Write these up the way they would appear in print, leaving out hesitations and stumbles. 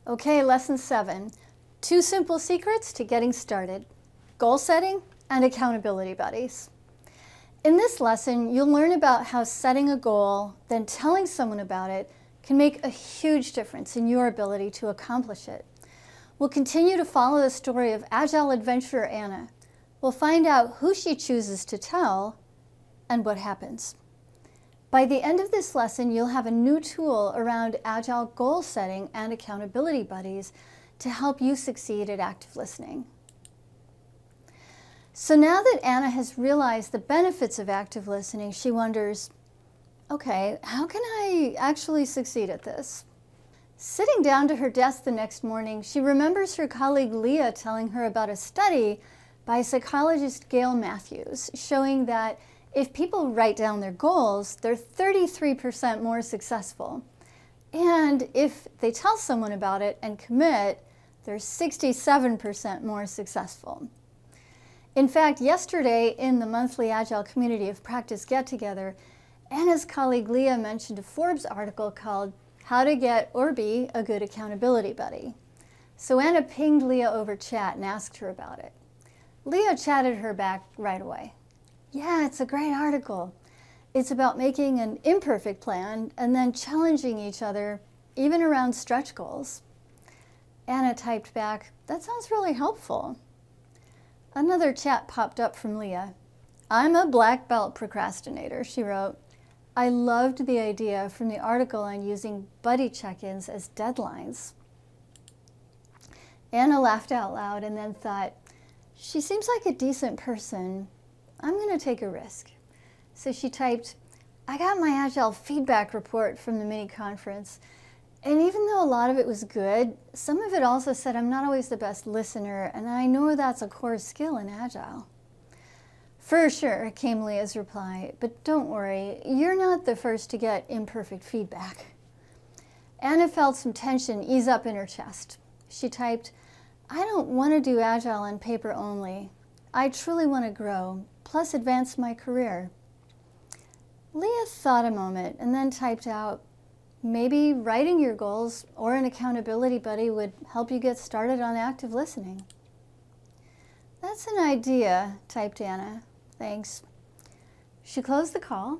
Okay, lesson 7. 2 simple secrets to getting started. Goal setting and accountability buddies. In this lesson, you'll learn about how setting a goal, then telling someone about it, can make a huge difference in your ability to accomplish it. We'll continue to follow the story of Agile Adventurer Ana. We'll find out who she chooses to tell and what happens. By the end of this lesson, you'll have a new tool around Agile goal setting and accountability buddies to help you succeed at active listening. So now that Ana has realized the benefits of active listening, she wonders, okay, how can I actually succeed at this? Sitting down to her desk the next morning, she remembers her colleague Leah telling her about a study by psychologist Gail Matthews showing that if people write down their goals, they're 33% more successful. And if they tell someone about it and commit, they're 67% more successful. In fact, yesterday in the monthly Agile Community of Practice get-together, Ana's colleague Leah mentioned a Forbes article called How to Get or Be a Good Accountability Buddy. So Ana pinged Leah over chat and asked her about it. Leah chatted her back right away. Yeah, it's a great article. It's about making an imperfect plan and then challenging each other, even around stretch goals. Ana typed back, that sounds really helpful. Another chat popped up from Leah. I'm a black belt procrastinator, she wrote. I loved the idea from the article on using buddy check-ins as deadlines. Ana laughed out loud and then thought, she seems like a decent person. I'm going to take a risk. So she typed, I got my Agile feedback report from the mini conference, and even though a lot of it was good, some of it also said I'm not always the best listener, and I know that's a core skill in Agile. For sure, came Leah's reply, but don't worry, you're not the first to get imperfect feedback. Ana felt some tension ease up in her chest. She typed, I don't want to do Agile on paper only. I truly want to grow, plus advance my career. Leah thought a moment and then typed out, maybe writing your goals or an accountability buddy would help you get started on active listening. That's an idea, typed Ana. Thanks. She closed the call,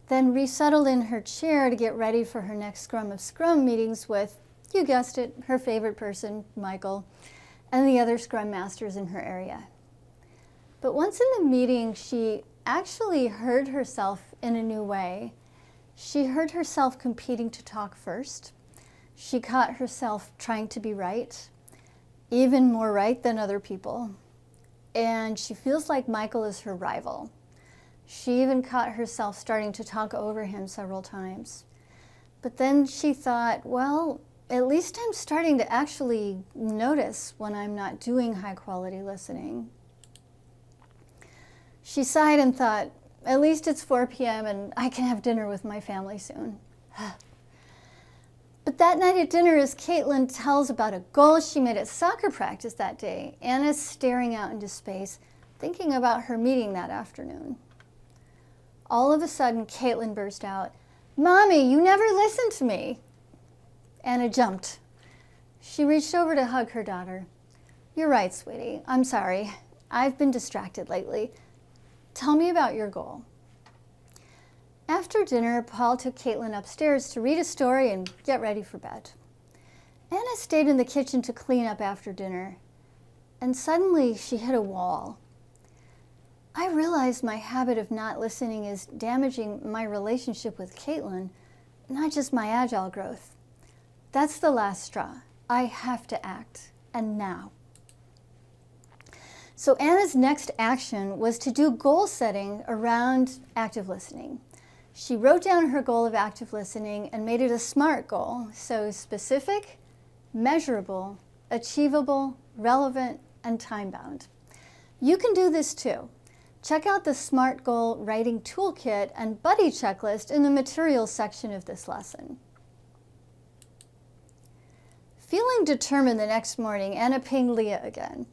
then resettled in her chair to get ready for her next Scrum of Scrum meetings with, you guessed it, her favorite person, Michael, and the other Scrum Masters in her area. But once in the meeting, she actually heard herself in a new way. She heard herself competing to talk first. She caught herself trying to be right, even more right than other people. And she feels like Michael is her rival. She even caught herself starting to talk over him several times. But then she thought, well, at least I'm starting to actually notice when I'm not doing high-quality listening. She sighed and thought, at least it's 4 p.m. and I can have dinner with my family soon. But that night at dinner, as Caitlin tells about a goal she made at soccer practice that day, Ana's staring out into space, thinking about her meeting that afternoon. All of a sudden, Caitlin burst out, Mommy, you never listened to me. Ana jumped. She reached over to hug her daughter. You're right, sweetie. I'm sorry. I've been distracted lately. Tell me about your goal. After dinner, Paul took Caitlin upstairs to read a story and get ready for bed. Ana stayed in the kitchen to clean up after dinner, and suddenly she hit a wall. I realized my habit of not listening is damaging my relationship with Caitlin, not just my Agile growth. That's the last straw. I have to act, and now. So Ana's next action was to do goal setting around active listening. She wrote down her goal of active listening and made it a SMART goal, so specific, measurable, achievable, relevant, and time-bound. You can do this too. Check out the SMART Goal Writing Toolkit and Buddy Checklist in the Materials section of this lesson. Feeling determined the next morning, Ana pinged Leah again.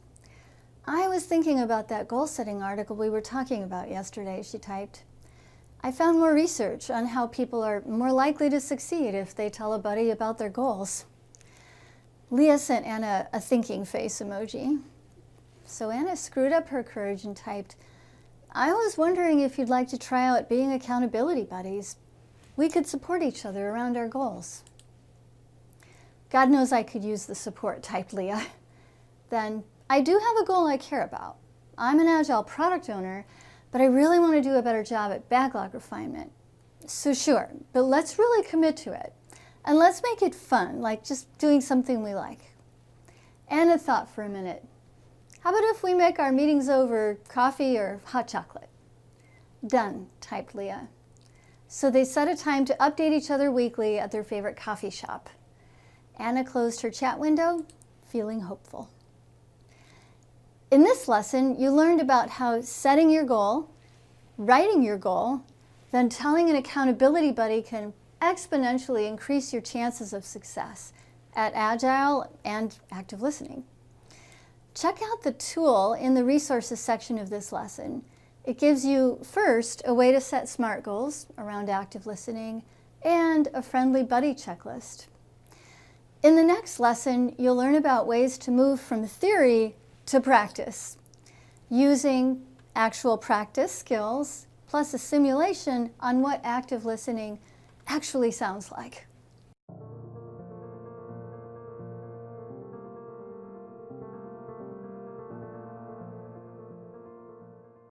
I was thinking about that goal-setting article we were talking about yesterday, she typed. I found more research on how people are more likely to succeed if they tell a buddy about their goals. Leah sent Anna a thinking face emoji. So Anna screwed up her courage and typed, I was wondering if you'd like to try out being accountability buddies. We could support each other around our goals. God knows I could use the support, typed Leah. Then, I do have a goal I care about. I'm an Agile product owner, but I really want to do a better job at backlog refinement. So sure, but let's really commit to it. And let's make it fun, like just doing something we like. Anna thought for a minute. How about if we make our meetings over coffee or hot chocolate? Done, typed Leah. So they set a time to update each other weekly at their favorite coffee shop. Anna closed her chat window, feeling hopeful. In this lesson, you learned about how setting your goal, writing your goal, then telling an accountability buddy can exponentially increase your chances of success at Agile and active listening. Check out the tool in the resources section of this lesson. It gives you, first, a way to set SMART goals around active listening and a friendly buddy checklist. In the next lesson, you'll learn about ways to move from theory to practice, using actual practice skills plus a simulation on what active listening actually sounds like.